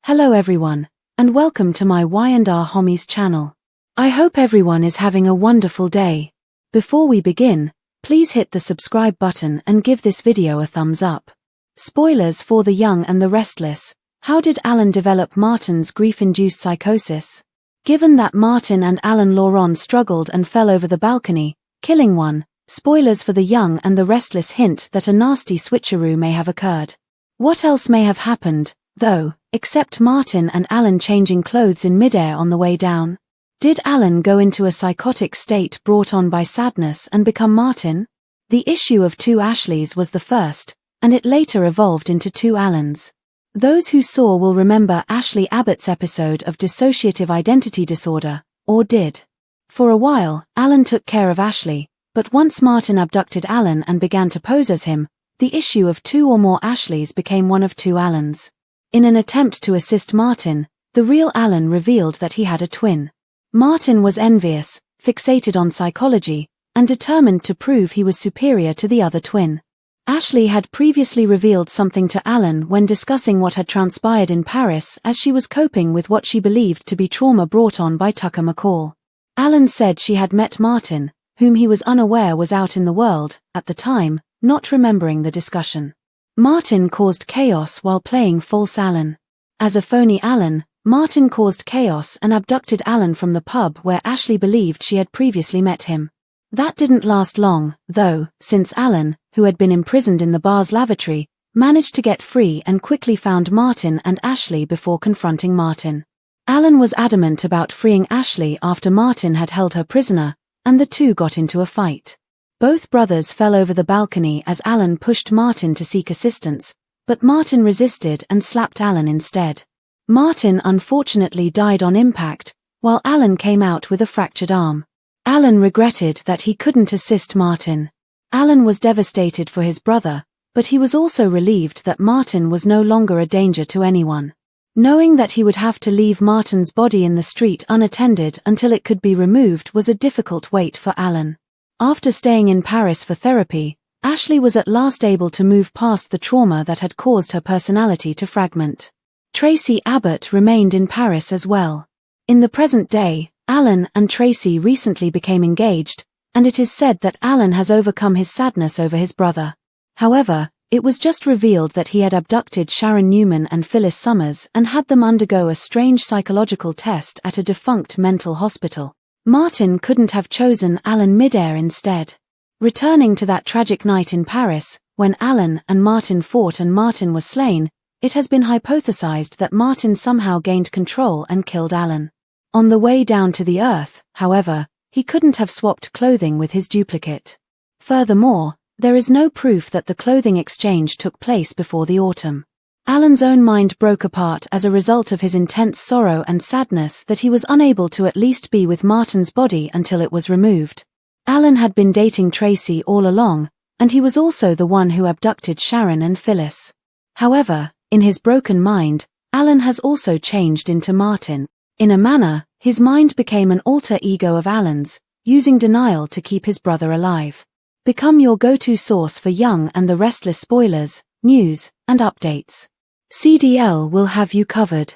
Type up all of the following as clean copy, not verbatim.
Hello everyone, and welcome to my Y&R Homies channel. I hope everyone is having a wonderful day. Before we begin, please hit the subscribe button and give this video a thumbs up. Spoilers for The Young and the Restless. How did Alan develop Martin's grief-induced psychosis? Given that Martin and Alan Laurent struggled and fell over the balcony, killing one, spoilers for The Young and the Restless hint that a nasty switcheroo may have occurred. What else may have happened, though, except Martin and Alan changing clothes in midair on the way down? Did Alan go into a psychotic state brought on by sadness and become Martin? The issue of two Ashleys was the first, and it later evolved into two Alans. Those who saw will remember Ashley Abbott's episode of dissociative identity disorder, or did. For a while, Alan took care of Ashley, but once Martin abducted Alan and began to pose as him, the issue of two or more Ashleys became one of two Alans. In an attempt to assist Martin, the real Alan revealed that he had a twin. Martin was envious, fixated on psychology, and determined to prove he was superior to the other twin. Ashley had previously revealed something to Alan when discussing what had transpired in Paris as she was coping with what she believed to be trauma brought on by Tucker McCall. Alan said she had met Martin, whom he was unaware was out in the world, at the time, not remembering the discussion. Martin caused chaos while playing false Alan. As a phony Alan, Martin caused chaos and abducted Alan from the pub where Ashley believed she had previously met him. That didn't last long, though, since Alan, who had been imprisoned in the bar's lavatory, managed to get free and quickly found Martin and Ashley before confronting Martin. Alan was adamant about freeing Ashley after Martin had held her prisoner, and the two got into a fight. Both brothers fell over the balcony as Alan pushed Martin to seek assistance, but Martin resisted and slapped Alan instead. Martin unfortunately died on impact, while Alan came out with a fractured arm. Alan regretted that he couldn't assist Martin. Alan was devastated for his brother, but he was also relieved that Martin was no longer a danger to anyone. Knowing that he would have to leave Martin's body in the street unattended until it could be removed was a difficult wait for Alan. After staying in Paris for therapy, Ashley was at last able to move past the trauma that had caused her personality to fragment. Tracy Abbott remained in Paris as well. In the present day, Alan and Tracy recently became engaged, and it is said that Alan has overcome his sadness over his brother. However, it was just revealed that he had abducted Sharon Newman and Phyllis Summers and had them undergo a strange psychological test at a defunct mental hospital. Martin couldn't have chosen Alan midair instead. Returning to that tragic night in Paris, when Alan and Martin fought and Martin was slain, it has been hypothesized that Martin somehow gained control and killed Alan. On the way down to the earth, however, he couldn't have swapped clothing with his duplicate. Furthermore, there is no proof that the clothing exchange took place before the autumn. Alan's own mind broke apart as a result of his intense sorrow and sadness that he was unable to at least be with Martin's body until it was removed. Alan had been dating Tracy all along, and he was also the one who abducted Sharon and Phyllis. However, in his broken mind, Alan has also changed into Martin. In a manner, his mind became an alter ego of Alan's, using denial to keep his brother alive. Become your go-to source for Young and the Restless spoilers, news, and updates. CDL will have you covered.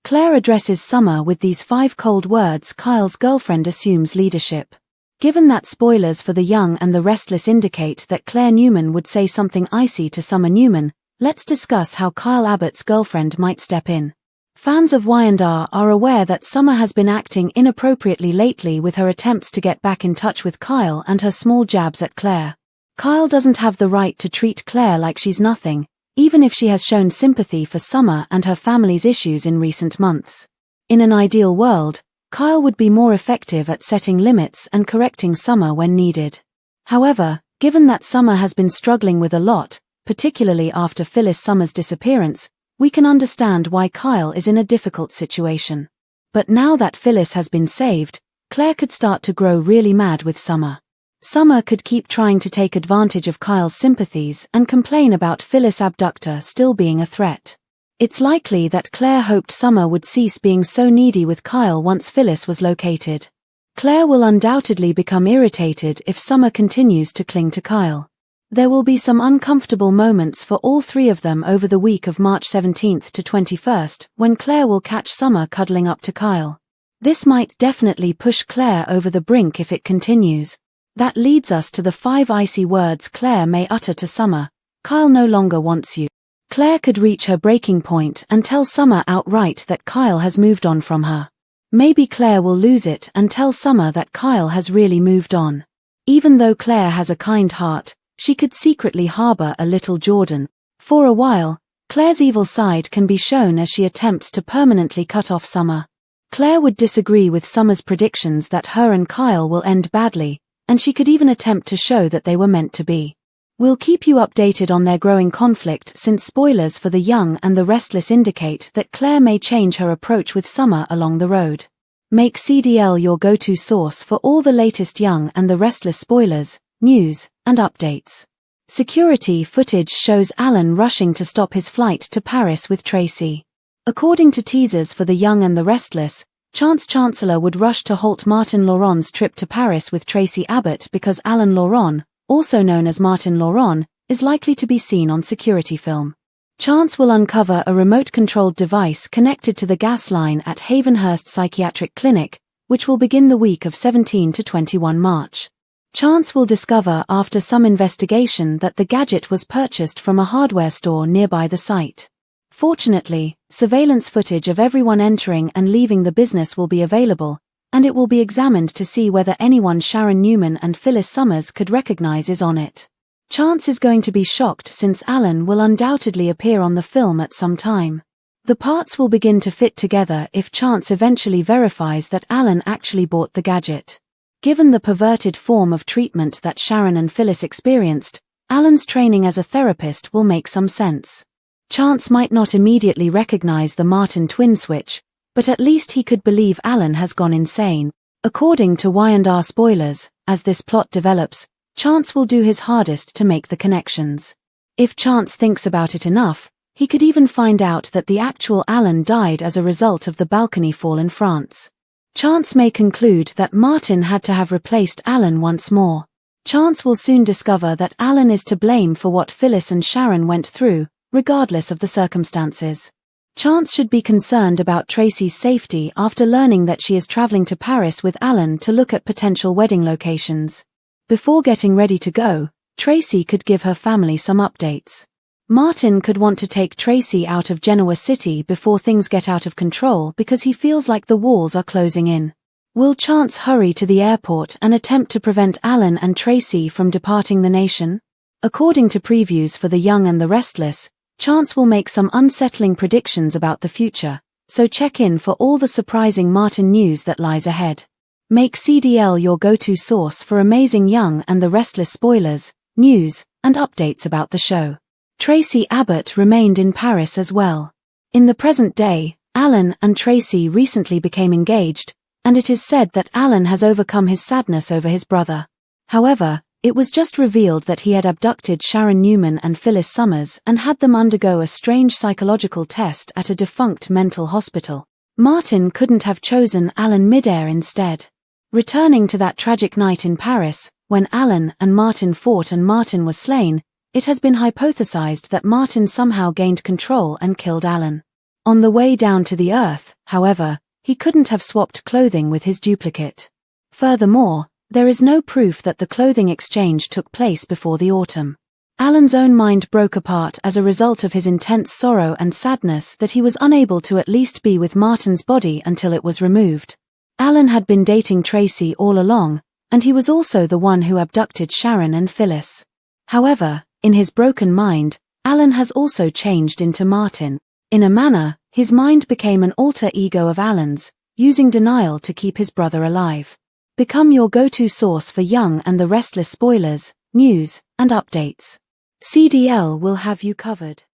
Claire addresses Summer with these 5 cold words. Kyle's girlfriend assumes leadership. Given that spoilers for The Young and the Restless indicate that Claire Newman would say something icy to Summer Newman, let's discuss how Kyle Abbott's girlfriend might step in. Fans of Y&R are aware that Summer has been acting inappropriately lately with her attempts to get back in touch with Kyle and her small jabs at Claire. Kyle doesn't have the right to treat Claire like she's nothing, even if she has shown sympathy for Summer and her family's issues in recent months. In an ideal world, Kyle would be more effective at setting limits and correcting Summer when needed. However, given that Summer has been struggling with a lot, particularly after Phyllis Summers' disappearance, we can understand why Kyle is in a difficult situation. But now that Phyllis has been saved, Claire could start to grow really mad with Summer. Summer could keep trying to take advantage of Kyle's sympathies and complain about Phyllis' abductor still being a threat. It's likely that Claire hoped Summer would cease being so needy with Kyle once Phyllis was located. Claire will undoubtedly become irritated if Summer continues to cling to Kyle. There will be some uncomfortable moments for all three of them over the week of March 17th to 21st, when Claire will catch Summer cuddling up to Kyle. This might definitely push Claire over the brink if it continues. That leads us to the 5 icy words Claire may utter to Summer. Kyle no longer wants you. Claire could reach her breaking point and tell Summer outright that Kyle has moved on from her. Maybe Claire will lose it and tell Summer that Kyle has really moved on. Even though Claire has a kind heart, she could secretly harbor a little Jordan. For a while, Claire's evil side can be shown as she attempts to permanently cut off Summer. Claire would disagree with Summer's predictions that her and Kyle will end badly, and she could even attempt to show that they were meant to be. We'll keep you updated on their growing conflict, since spoilers for The Young and the Restless indicate that Claire may change her approach with Summer along the road. Make CDL your go-to source for all the latest Young and the Restless spoilers, news, and updates. Security footage shows Alan rushing to stop his flight to Paris with Tracy. According to teasers for The Young and the Restless, Chance Chancellor would rush to halt Martin Laurent's trip to Paris with Tracy Abbott because Alan Laurent, also known as Martin Laurent, is likely to be seen on security film. Chance will uncover a remote-controlled device connected to the gas line at Havenhurst Psychiatric Clinic, which will begin the week of 17 to 21 March. Chance will discover after some investigation that the gadget was purchased from a hardware store nearby the site. Fortunately, surveillance footage of everyone entering and leaving the business will be available, and it will be examined to see whether anyone Sharon Newman and Phyllis Summers could recognize is on it. Chance is going to be shocked since Alan will undoubtedly appear on the film at some time. The parts will begin to fit together if Chance eventually verifies that Alan actually bought the gadget. Given the perverted form of treatment that Sharon and Phyllis experienced, Alan's training as a therapist will make some sense. Chance might not immediately recognize the Martin twin switch, but at least he could believe Alan has gone insane. According to Y&R spoilers, as this plot develops, Chance will do his hardest to make the connections. If Chance thinks about it enough, he could even find out that the actual Alan died as a result of the balcony fall in France. Chance may conclude that Martin had to have replaced Alan once more. Chance will soon discover that Alan is to blame for what Phyllis and Sharon went through, regardless of the circumstances. Chance should be concerned about Tracy's safety after learning that she is traveling to Paris with Alan to look at potential wedding locations. Before getting ready to go, Tracy could give her family some updates. Martin could want to take Tracy out of Genoa City before things get out of control because he feels like the walls are closing in. Will Chance hurry to the airport and attempt to prevent Alan and Tracy from departing the nation? According to previews for The Young and the Restless, Chance will make some unsettling predictions about the future, so check in for all the surprising Martin news that lies ahead. Make CDL your go-to source for amazing Young and the Restless spoilers, news, and updates about the show. Tracy Abbott remained in Paris as well. In the present day, Alan and Tracy recently became engaged, and it is said that Alan has overcome his sadness over his brother. However, it was just revealed that he had abducted Sharon Newman and Phyllis Summers and had them undergo a strange psychological test at a defunct mental hospital. Martin couldn't have chosen Alan midair instead. Returning to that tragic night in Paris, when Alan and Martin fought and Martin was slain, it has been hypothesized that Martin somehow gained control and killed Alan. On the way down to the earth, however, he couldn't have swapped clothing with his duplicate. Furthermore, there is no proof that the clothing exchange took place before the autumn. Alan's own mind broke apart as a result of his intense sorrow and sadness that he was unable to at least be with Martin's body until it was removed. Alan had been dating Tracy all along, and he was also the one who abducted Sharon and Phyllis. However, in his broken mind, Alan has also changed into Martin. In a manner, his mind became an alter ego of Alan's, using denial to keep his brother alive. Become your go-to source for Young and the Restless spoilers, news, and updates. CDL will have you covered.